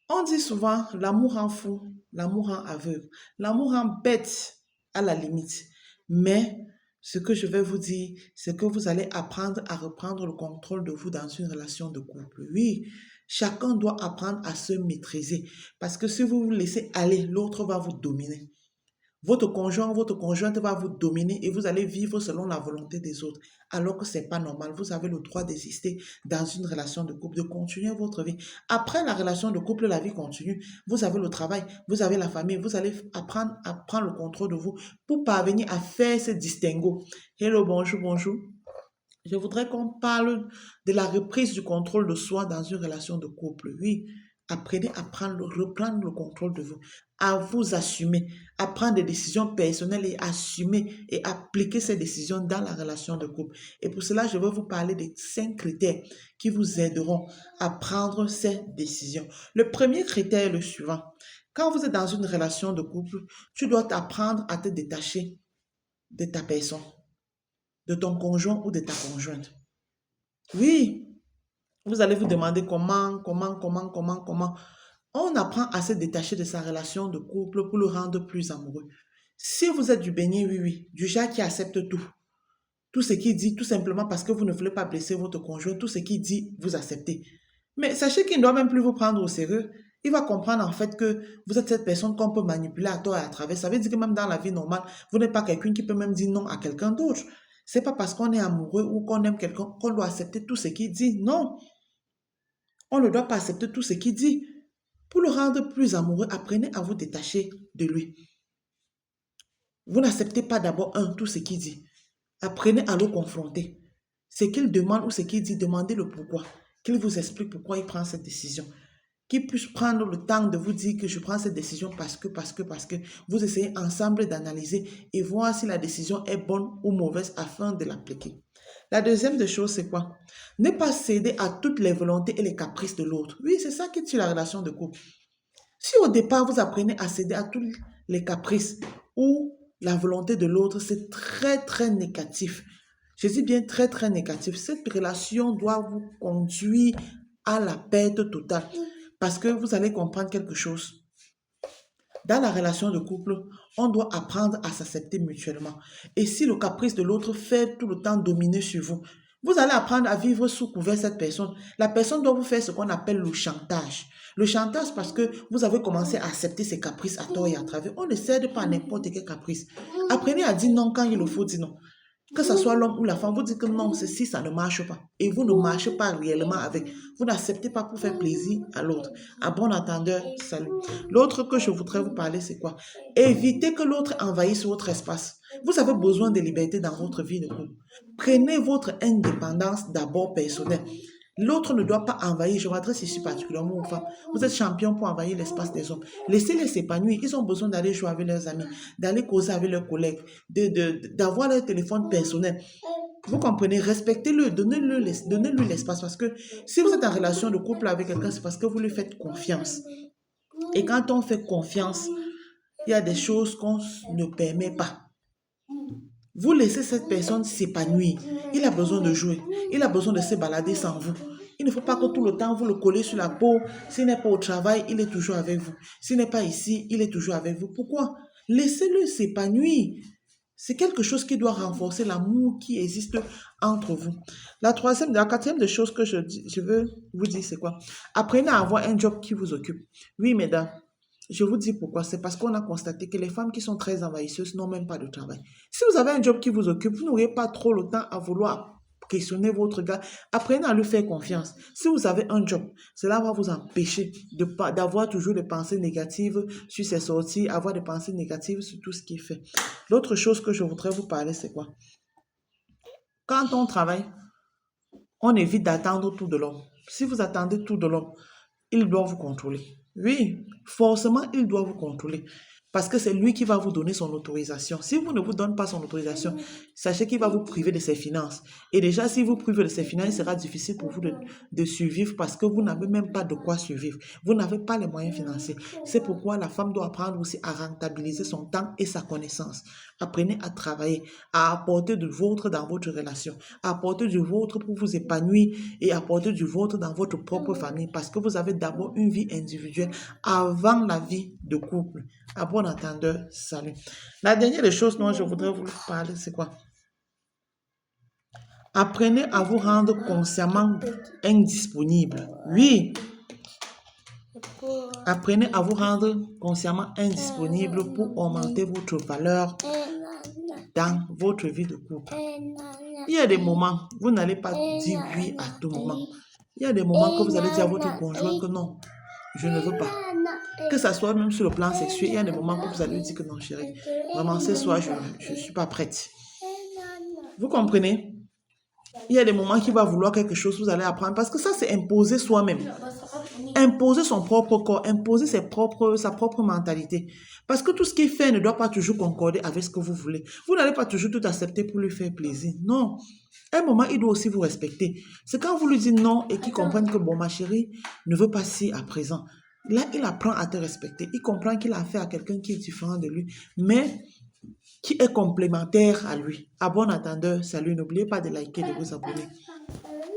On dit souvent, l'amour rend fou, l'amour rend aveugle, l'amour rend bête à la limite. Mais ce que je vais vous dire, c'est que vous allez apprendre à reprendre le contrôle de vous dans une relation de couple. Oui, chacun doit apprendre à se maîtriser parce que si vous vous laissez aller, l'autre va vous dominer. Votre conjoint, votre conjointe va vous dominer et vous allez vivre selon la volonté des autres, alors que c'est pas normal. Vous avez le droit d'exister dans une relation de couple, de continuer votre vie. Après la relation de couple, la vie continue. Vous avez le travail, vous avez la famille, vous allez apprendre à prendre le contrôle de vous pour parvenir à faire ce distinguo. Hello, bonjour, bonjour. Je voudrais qu'on parle de la reprise du contrôle de soi dans une relation de couple. Oui, apprenez à reprendre le contrôle de vous, à vous assumer, à prendre des décisions personnelles et assumer et appliquer ces décisions dans la relation de couple. Et pour cela, je vais vous parler des 5 critères qui vous aideront à prendre ces décisions. Le premier critère est le suivant. Quand vous êtes dans une relation de couple, tu dois apprendre à te détacher de ta personne, de ton conjoint ou de ta conjointe. Oui, vous allez vous demander comment. On apprend à se détacher de sa relation de couple pour le rendre plus amoureux. Si vous êtes du béni, oui, oui, du genre qui accepte tout, tout ce qu'il dit, tout simplement parce que vous ne voulez pas blesser votre conjoint, tout ce qu'il dit, vous acceptez. Mais sachez qu'il ne doit même plus vous prendre au sérieux. Il va comprendre en fait que vous êtes cette personne qu'on peut manipuler à tort et à travers. Ça veut dire que même dans la vie normale, vous n'êtes pas quelqu'un qui peut même dire non à quelqu'un d'autre. C'est pas parce qu'on est amoureux ou qu'on aime quelqu'un qu'on doit accepter tout ce qu'il dit. Non, on ne doit pas accepter tout ce qu'il dit. Pour le rendre plus amoureux, apprenez à vous détacher de lui. Vous n'acceptez pas d'abord tout ce qu'il dit. Apprenez à le confronter. Ce qu'il demande ou ce qu'il dit, demandez le pourquoi. Qu'il vous explique pourquoi il prend cette décision. Qu'il puisse prendre le temps de vous dire que je prends cette décision parce que vous essayez ensemble d'analyser et voir si la décision est bonne ou mauvaise afin de l'appliquer. La deuxième des choses, c'est quoi? Ne pas céder à toutes les volontés et les caprices de l'autre. Oui, c'est ça qui tue la relation de couple. Si au départ, vous apprenez à céder à tous les caprices ou la volonté de l'autre, c'est très, très négatif. Je dis bien très, très négatif. Cette relation doit vous conduire à la perte totale. Parce que vous allez comprendre quelque chose. Dans la relation de couple, on doit apprendre à s'accepter mutuellement. Et si le caprice de l'autre fait tout le temps dominer sur vous, vous allez apprendre à vivre sous couvert de cette personne. La personne doit vous faire ce qu'on appelle le chantage. Le chantage parce que vous avez commencé à accepter ses caprices à tort et à travers. On ne cède pas à n'importe quel caprice. Apprenez à dire non quand il le faut dire non. Que ce soit l'homme ou la femme, vous dites que non, ceci, ça ne marche pas. Et vous ne marchez pas réellement avec. Vous n'acceptez pas pour faire plaisir à l'autre. À bon entendeur, salut. L'autre que je voudrais vous parler, c'est quoi? Évitez que l'autre envahisse votre espace. Vous avez besoin de liberté dans votre vie de couple. Prenez votre indépendance d'abord personnelle. L'autre ne doit pas envahir. Je m'adresse ici particulièrement aux femmes. Vous êtes champion pour envahir l'espace des hommes. Laissez-les s'épanouir. Ils ont besoin d'aller jouer avec leurs amis, d'aller causer avec leurs collègues, d'avoir leur téléphone personnel. Vous comprenez? Respectez-le, donnez-lui l'espace parce que si vous êtes en relation de couple avec quelqu'un, c'est parce que vous lui faites confiance. Et quand on fait confiance, il y a des choses qu'on ne permet pas. Vous laissez cette personne s'épanouir. Il a besoin de jouer. Il a besoin de se balader sans vous. Il ne faut pas que tout le temps vous le collez sur la peau. S'il n'est pas au travail, il est toujours avec vous. S'il n'est pas ici, il est toujours avec vous. Pourquoi? Laissez-le s'épanouir. C'est quelque chose qui doit renforcer l'amour qui existe entre vous. La quatrième des choses que je veux vous dire, c'est quoi? Apprenez à avoir un job qui vous occupe. Oui, mesdames, je vous dis pourquoi. C'est parce qu'on a constaté que les femmes qui sont très envahisseuses n'ont même pas de travail. Si vous avez un job qui vous occupe, vous n'aurez pas trop le temps à vouloir questionner votre gars. Apprenez à lui faire confiance. Si vous avez un job, cela va vous empêcher d'avoir toujours des pensées négatives sur ses sorties, avoir des pensées négatives sur tout ce qu'il fait. L'autre chose que je voudrais vous parler, c'est quoi? Quand on travaille, on évite d'attendre tout de l'homme. Si vous attendez tout de l'homme, il doit vous contrôler. Oui, forcément, il doit vous contrôler. Parce que c'est lui qui va vous donner son autorisation. Si vous ne vous donne pas son autorisation, sachez qu'il va vous priver de ses finances. Et déjà, si vous privez de ses finances, il sera difficile pour vous de survivre parce que vous n'avez même pas de quoi survivre. Vous n'avez pas les moyens financiers. C'est pourquoi la femme doit apprendre aussi à rentabiliser son temps et sa connaissance. Apprenez à travailler, à apporter du vôtre dans votre relation, à apporter du vôtre pour vous épanouir et apporter du vôtre dans votre propre famille parce que vous avez d'abord une vie individuelle avant la vie de couple. À bon entendeur, salut. La dernière des choses dont je voudrais vous parler, c'est quoi? Apprenez à vous rendre consciemment indisponible. Oui. Apprenez à vous rendre consciemment indisponible pour augmenter votre valeur dans votre vie de couple. Il y a des moments, vous n'allez pas dire oui à tout moment. Il y a des moments que vous allez dire à votre conjoint que non, je ne veux pas. Que ça soit même sur le plan sexuel, il y a des moments que vous allez dire que non, chérie, vraiment, ce soir, je ne suis pas prête. Vous comprenez? Il y a des moments qu'il va vouloir quelque chose, vous allez apprendre. Parce que ça, c'est imposer soi-même. Imposer son propre corps, imposer sa propre mentalité. Parce que tout ce qu'il fait ne doit pas toujours concorder avec ce que vous voulez. Vous n'allez pas toujours tout accepter pour lui faire plaisir. Non. À un moment, il doit aussi vous respecter. C'est quand vous lui dites non et qu'il comprenne que, bon, ma chérie ne veut pas si à présent. Là, il apprend à te respecter. Il comprend qu'il a affaire à quelqu'un qui est différent de lui, mais qui est complémentaire à lui. À bon entendeur, salut. N'oubliez pas de liker et de vous abonner.